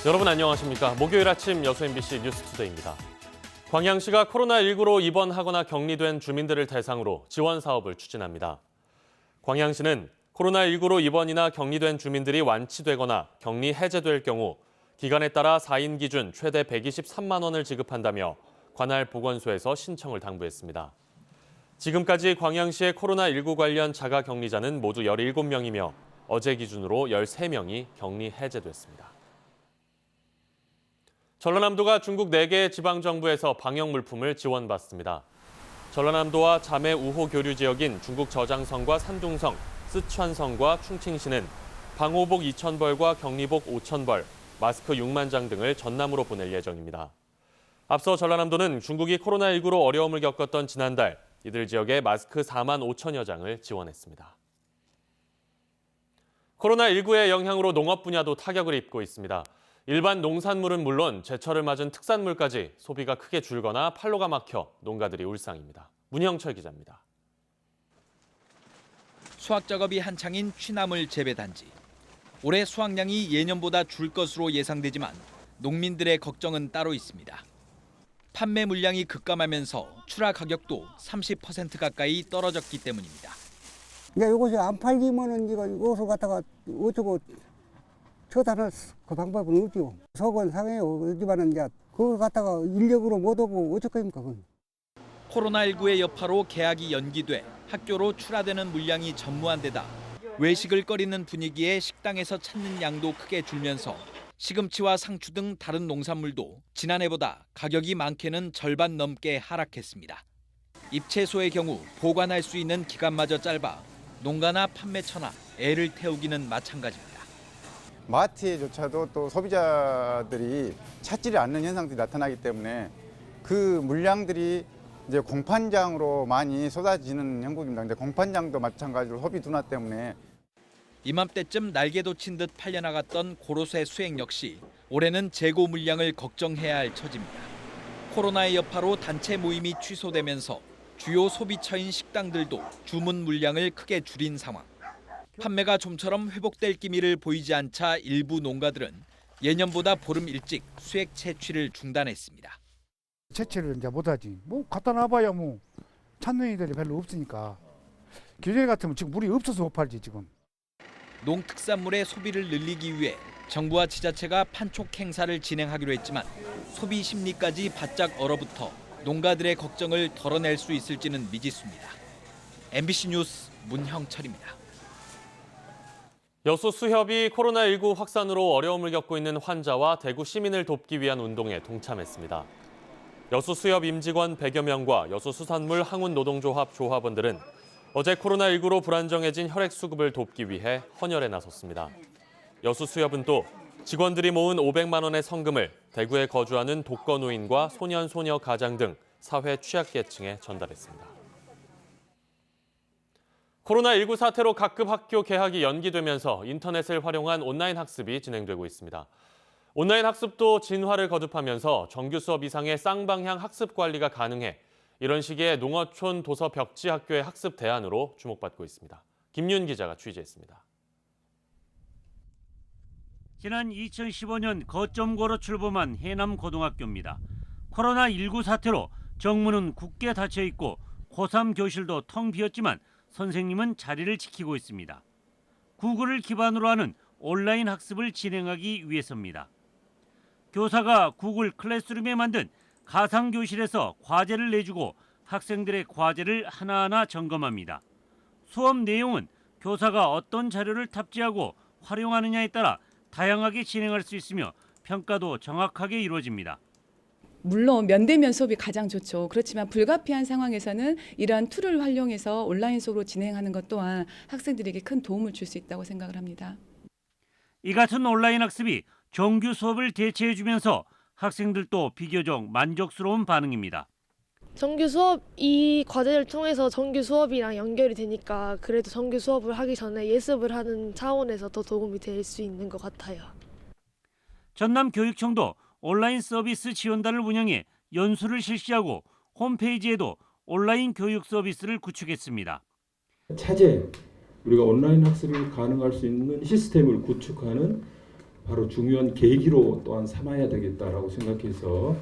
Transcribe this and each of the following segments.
여러분 안녕하십니까? 목요일 아침 여수 MBC 뉴스투데이입니다. 광양시가 코로나19로 입원하거나 격리된 주민들을 대상으로 지원 사업을 추진합니다. 광양시는 코로나19로 입원이나 격리된 주민들이 완치되거나 격리 해제될 경우 기간에 따라 4인 기준 최대 123만 원을 지급한다며 관할 보건소에서 신청을 당부했습니다. 지금까지 광양시의 코로나19 관련 자가 격리자는 모두 17명이며 어제 기준으로 13명이 격리 해제됐습니다. 전라남도가 중국 4개 지방정부에서 방역 물품을 지원받습니다. 전라남도와 자매 우호 교류 지역인 중국 저장성과 산둥성, 쓰촨성과 충칭시는 방호복 2,000벌과 격리복 5,000벌, 마스크 6만 장 등을 전남으로 보낼 예정입니다. 앞서 전라남도는 중국이 코로나19로 어려움을 겪었던 지난달 이들 지역에 마스크 4만 5천여 장을 지원했습니다. 코로나19의 영향으로 농업 분야도 타격을 입고 있습니다. 일반 농산물은 물론 제철을 맞은 특산물까지 소비가 크게 줄거나 판로가 막혀 농가들이 울상입니다. 문형철 기자입니다. 수확 작업이 한창인 취나물 재배 단지. 올해 수확량이 예년보다 줄 것으로 예상되지만 농민들의 걱정은 따로 있습니다. 판매 물량이 급감하면서 출하 가격도 30% 가까이 떨어졌기 때문입니다. 이제 이것이 안 팔리면은 이것을 갖다가 어쩌고 처단할 그 방법은 없죠. 속은 상해요. 그렇지만은 이제 그걸 갖다가 인력으로 못 오고 어쩌겠습니까? 코로나19의 여파로 개학이 연기돼 학교로 출하되는 물량이 전무한 데다 외식을 꺼리는 분위기에 식당에서 찾는 양도 크게 줄면서 시금치와 상추 등 다른 농산물도 지난해보다 가격이 많게는 절반 넘게 하락했습니다. 잎채소의 경우 보관할 수 있는 기간마저 짧아 농가나 판매처나 애를 태우기는 마찬가지입니다. 마트에조차도 또 소비자들이 찾지를 않는 현상들이 나타나기 때문에 그 물량들이 이제 공판장으로 많이 쏟아지는 형국입니다. 근데 공판장도 마찬가지로 소비 둔화 때문에 이맘때쯤 날개 돋친 듯 팔려나갔던 고로쇠 수액 역시 올해는 재고 물량을 걱정해야 할 처지입니다. 코로나의 여파로 단체 모임이 취소되면서 주요 소비처인 식당들도 주문 물량을 크게 줄인 상황. 판매가 좀처럼 회복될 기미를 보이지 않자 일부 농가들은 예년보다 보름 일찍 수액 채취를 중단했습니다. 채취를 이제 못하지. 뭐 갖다 놔봐야 뭐 찾는 이들이 별로 없으니까. 기존에 같으면 지금 물이 없어서 못 팔지 지금. 농특산물의 소비를 늘리기 위해 정부와 지자체가 판촉 행사를 진행하기로 했지만 소비 심리까지 바짝 얼어붙어 농가들의 걱정을 덜어낼 수 있을지는 미지수입니다. MBC 뉴스 문형철입니다. 여수 수협이 코로나19 확산으로 어려움을 겪고 있는 환자와 대구 시민을 돕기 위한 운동에 동참했습니다. 여수 수협 임직원 100여 명과 여수 수산물 항운노동조합 조합원들은 어제 코로나19로 불안정해진 혈액 수급을 돕기 위해 헌혈에 나섰습니다. 여수 수협은 또 직원들이 모은 500만 원의 성금을 대구에 거주하는 독거노인과 소년, 소녀 가장 등 사회 취약계층에 전달했습니다. 코로나19 사태로 각급 학교 개학이 연기되면서 인터넷을 활용한 온라인 학습이 진행되고 있습니다. 온라인 학습도 진화를 거듭하면서 정규 수업 이상의 쌍방향 학습 관리가 가능해 이런 시기에 농어촌 도서 벽지 학교의 학습 대안으로 주목받고 있습니다. 김윤 기자가 취재했습니다. 지난 2015년 거점고로 출범한 해남 고등학교입니다. 코로나19 사태로 정문은 굳게 닫혀 있고 고3 교실도 텅 비었지만 선생님은 자리를 지키고 있습니다. 구글을 기반으로 하는 온라인 학습을 진행하기 위해서입니다. 교사가 구글 클래스룸에 만든 가상교실에서 과제를 내주고 학생들의 과제를 하나하나 점검합니다. 수업 내용은 교사가 어떤 자료를 탑재하고 활용하느냐에 따라 다양하게 진행할 수 있으며 평가도 정확하게 이루어집니다. 물론 면대면 수업이 가장 좋죠. 그렇지만 불가피한 상황에서는 이러한 툴을 활용해서 온라인 수업으로 진행하는 것 또한 학생들에게 큰 도움을 줄 수 있다고 생각을 합니다. 이 같은 온라인 학습이 정규 수업을 대체해주면서 학생들도 비교적 만족스러운 반응입니다. 정규 수업 이 과제를 통해서 정규 수업이랑 연결이 되니까 그래도 정규 수업을 하기 전에 예습을 하는 차원에서 더 도움이 될 수 있는 것 같아요. 전남교육청도 온라인 서비스 지원단을 운영해 연수를 실시하고 홈페이지에도 온라인 교육 서비스를 구축했습니다. 차제, 우리가 온라인 학습이 가능할 수 있는 시스템을 구축하는 바로 중요한 계기로 또한 삼아야 되겠다라고 생각해서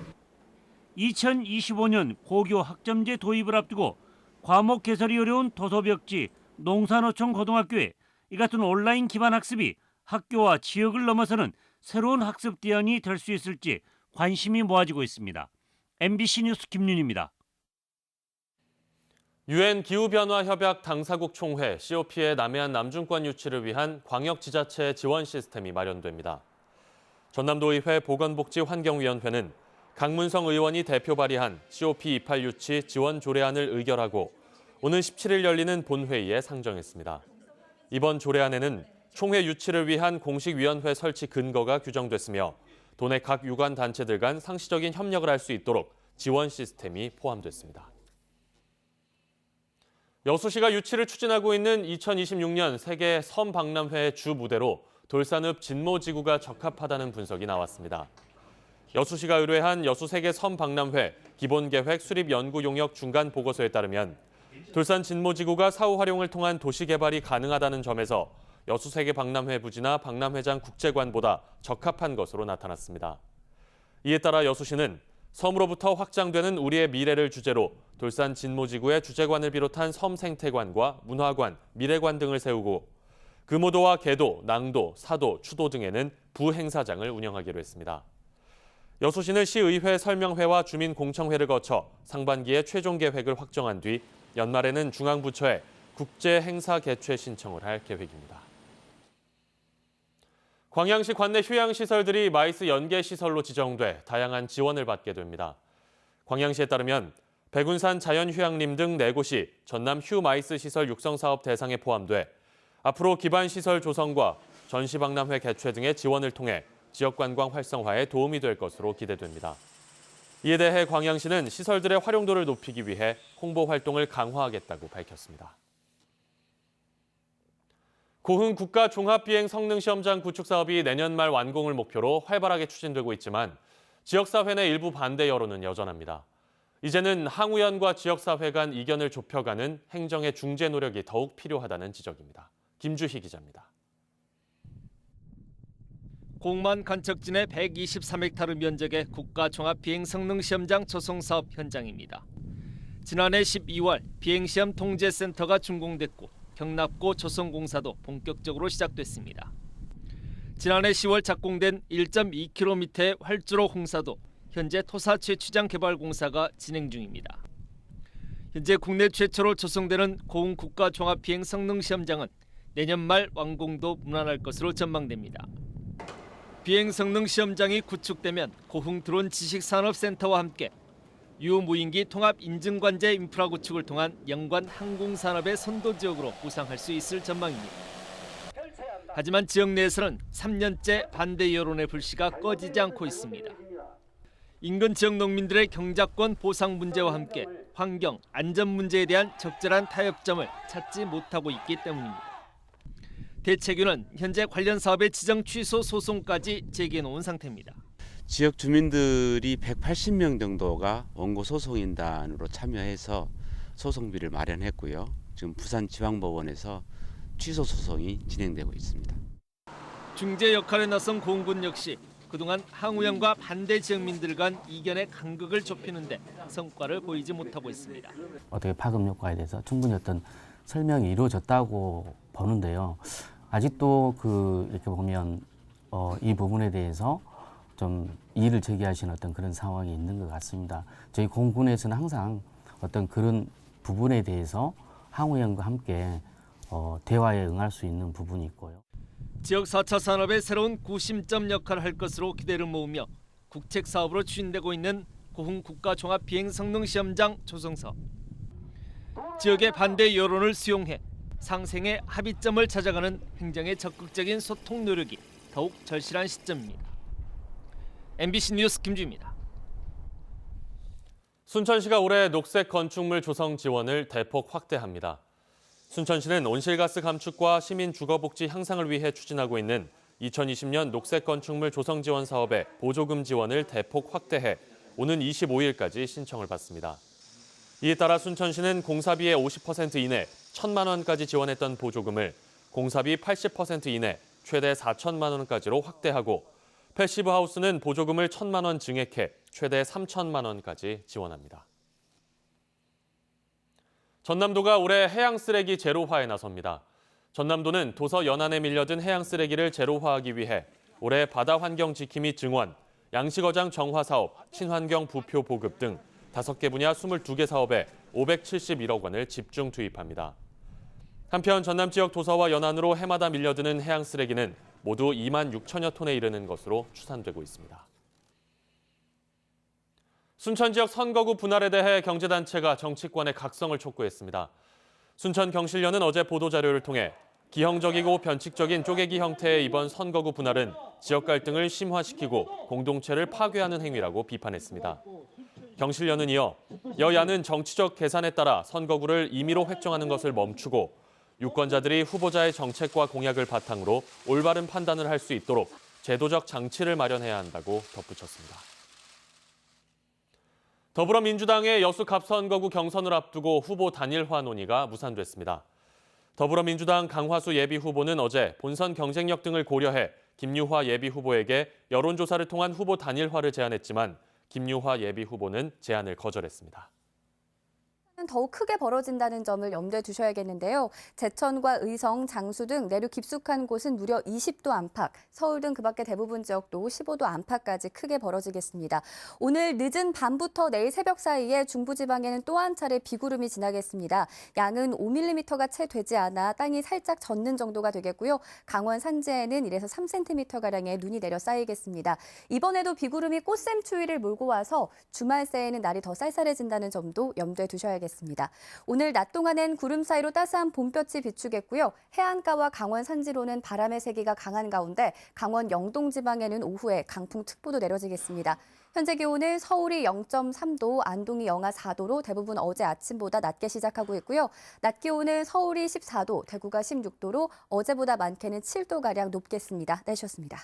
2025년 고교 학점제 도입을 앞두고 과목 개설이 어려운 도서벽지 농산어촌 고등학교에 이 같은 온라인 기반 학습이 학교와 지역을 넘어서는 새로운 학습 대안이 될 수 있을지 관심이 모아지고 있습니다. MBC 뉴스 김윤입니다. 유엔 기후변화협약 당사국 총회 COP의 남해안 남중권 유치를 위한 광역지자체 지원 시스템이 마련됩니다. 전남도의회 보건복지환경위원회는 강문성 의원이 대표 발의한 COP 28 유치 지원 조례안을 의결하고 오는 17일 열리는 본회의에 상정했습니다. 이번 조례안에는 총회 유치를 위한 공식위원회 설치 근거가 규정됐으며 도내 각 유관 단체들 간 상시적인 협력을 할 수 있도록 지원 시스템이 포함됐습니다. 여수시가 유치를 추진하고 있는 2026년 세계 섬 박람회의 주 무대로 돌산읍 진모지구가 적합하다는 분석이 나왔습니다. 여수시가 의뢰한 여수 세계 섬 박람회 기본계획 수립 연구 용역 중간 보고서에 따르면 돌산 진모지구가 사후 활용을 통한 도시 개발이 가능하다는 점에서 여수 세계 박람회 부지나 박람회장 국제관보다 적합한 것으로 나타났습니다. 이에 따라 여수시는 섬으로부터 확장되는 우리의 미래를 주제로 돌산 진모지구의 주제관을 비롯한 섬 생태관과 문화관, 미래관 등을 세우고 금오도와 계도, 낭도, 사도, 추도 등에는 부행사장을 운영하기로 했습니다. 여수시는 시의회 설명회와 주민공청회를 거쳐 상반기에 최종 계획을 확정한 뒤 연말에는 중앙부처에 국제행사 개최 신청을 할 계획입니다. 광양시 관내 휴양시설들이 마이스 연계시설로 지정돼 다양한 지원을 받게 됩니다. 광양시에 따르면 백운산 자연휴양림 등 4곳이 전남 휴마이스 시설 육성사업 대상에 포함돼 앞으로 기반시설 조성과 전시박람회 개최 등의 지원을 통해 지역관광 활성화에 도움이 될 것으로 기대됩니다. 이에 대해 광양시는 시설들의 활용도를 높이기 위해 홍보 활동을 강화하겠다고 밝혔습니다. 고흥 국가종합비행 성능시험장 구축 사업이 내년 말 완공을 목표로 활발하게 추진되고 있지만 지역사회 내 일부 반대 여론은 여전합니다. 이제는 항우연과 지역사회 간 이견을 좁혀가는 행정의 중재 노력이 더욱 필요하다는 지적입니다. 김주희 기자입니다. 공만 간척진의 123헥타르 면적의 국가종합비행성능시험장 조성사업 현장입니다. 지난해 12월 비행시험 통제센터가 준공됐고 경납고 조성공사도 본격적으로 시작됐습니다. 지난해 10월 착공된 1.2km의 활주로 홍사도 현재 토사 채취장 개발 공사가 진행 중입니다. 현재 국내 최초로 조성되는 고흥 국가종합비행성능시험장은 내년 말 완공도 무난할 것으로 전망됩니다. 비행성능시험장이 구축되면 고흥 드론 지식산업센터와 함께 유무인기 통합 인증관제 인프라 구축을 통한 연관 항공산업의 선도지역으로 부상할 수 있을 전망입니다. 하지만 지역 내에서는 3년째 반대 여론의 불씨가 꺼지지 않고 있습니다. 인근 지역 농민들의 경작권 보상 문제와 함께 환경, 안전 문제에 대한 적절한 타협점을 찾지 못하고 있기 때문입니다. 대체규는 현재 관련 사업의 지정 취소 소송까지 제기해놓은 상태입니다. 지역 주민들이 180명 정도가 원고 소송인단으로 참여해서 소송비를 마련했고요. 지금 부산지방법원에서 취소 소송이 진행되고 있습니다. 중재 역할에 나선 고흥군 역시 그동안 항우연과 반대 지역민들 간 이견의 간극을 좁히는데 성과를 보이지 못하고 있습니다. 어떻게 파급 효과에 대해서 충분히 어떤 설명이 이루어졌다고 보는데요. 아직도 이렇게 보면 이 부분에 대해서 좀 이의를 제기하시는 어떤 그런 상황이 있는 것 같습니다. 저희 공군에서는 항상 어떤 그런 부분에 대해서 항우연과 함께 대화에 응할 수 있는 부분이 있고요. 지역 4차 산업의 새로운 구심점 역할을 할 것으로 기대를 모으며 국책 사업으로 추진되고 있는 고흥 국가종합비행성능시험장 조성사업. 지역의 반대 여론을 수용해 상생의 합의점을 찾아가는 행정의 적극적인 소통 노력이 더욱 절실한 시점입니다. MBC 뉴스 김주입니다. 순천시가 올해 녹색 건축물 조성 지원을 대폭 확대합니다. 순천시는 온실가스 감축과 시민 주거복지 향상을 위해 추진하고 있는 2020년 녹색 건축물 조성 지원 사업의 보조금 지원을 대폭 확대해 오는 25일까지 신청을 받습니다. 이에 따라 순천시는 공사비의 50% 이내 1,000만 원까지 지원했던 보조금을 공사비 80% 이내 최대 4천만 원까지로 확대하고 패시브 하우스는 보조금을 1,000만 원 증액해 최대 3천만 원까지 지원합니다. 전남도가 올해 해양 쓰레기 제로화에 나섭니다. 전남도는 도서 연안에 밀려든 해양 쓰레기를 제로화하기 위해 올해 바다 환경 지킴이 증원, 양식어장 정화 사업, 친환경 부표 보급 등 5개 분야 22개 사업에 571억 원을 집중 투입합니다. 한편 전남 지역 도서와 연안으로 해마다 밀려드는 해양 쓰레기는 모두 2만 6천여 톤에 이르는 것으로 추산되고 있습니다. 순천 지역 선거구 분할에 대해 경제단체가 정치권의 각성을 촉구했습니다. 순천 경실련은 어제 보도자료를 통해 기형적이고 변칙적인 쪼개기 형태의 이번 선거구 분할은 지역 갈등을 심화시키고 공동체를 파괴하는 행위라고 비판했습니다. 경실련은 이어 여야는 정치적 계산에 따라 선거구를 임의로 획정하는 것을 멈추고 유권자들이 후보자의 정책과 공약을 바탕으로 올바른 판단을 할 수 있도록 제도적 장치를 마련해야 한다고 덧붙였습니다. 더불어민주당의 여수 갑선거구 경선을 앞두고 후보 단일화 논의가 무산됐습니다. 더불어민주당 강화수 예비후보는 어제 본선 경쟁력 등을 고려해 김유화 예비후보에게 여론조사를 통한 후보 단일화를 제안했지만 김유화 예비후보는 제안을 거절했습니다. 더욱 크게 벌어진다는 점을 염두에 두셔야겠는데요. 제천과 의성, 장수 등 내륙 깊숙한 곳은 무려 20도 안팎, 서울 등 그밖의 대부분 지역도 15도 안팎까지 크게 벌어지겠습니다. 오늘 늦은 밤부터 내일 새벽 사이에 중부지방에는 또 한 차례 비구름이 지나겠습니다. 양은 5mm가 채 되지 않아 땅이 살짝 젖는 정도가 되겠고요. 강원 산지에는 1에서 3cm가량의 눈이 내려 쌓이겠습니다. 이번에도 비구름이 꽃샘 추위를 몰고 와서 주말 새에는 날이 더 쌀쌀해진다는 점도 염두에 두셔야겠습니다. 오늘 낮 동안엔 구름 사이로 따스한 봄볕이 비추겠고요. 해안가와 강원 산지로는 바람의 세기가 강한 가운데 강원 영동 지방에는 오후에 강풍특보도 내려지겠습니다. 현재 기온은 서울이 0.3도, 안동이 영하 4도로 대부분 어제 아침보다 낮게 시작하고 있고요. 낮 기온은 서울이 14도, 대구가 16도로 어제보다 많게는 7도가량 높겠습니다. 내셨습니다.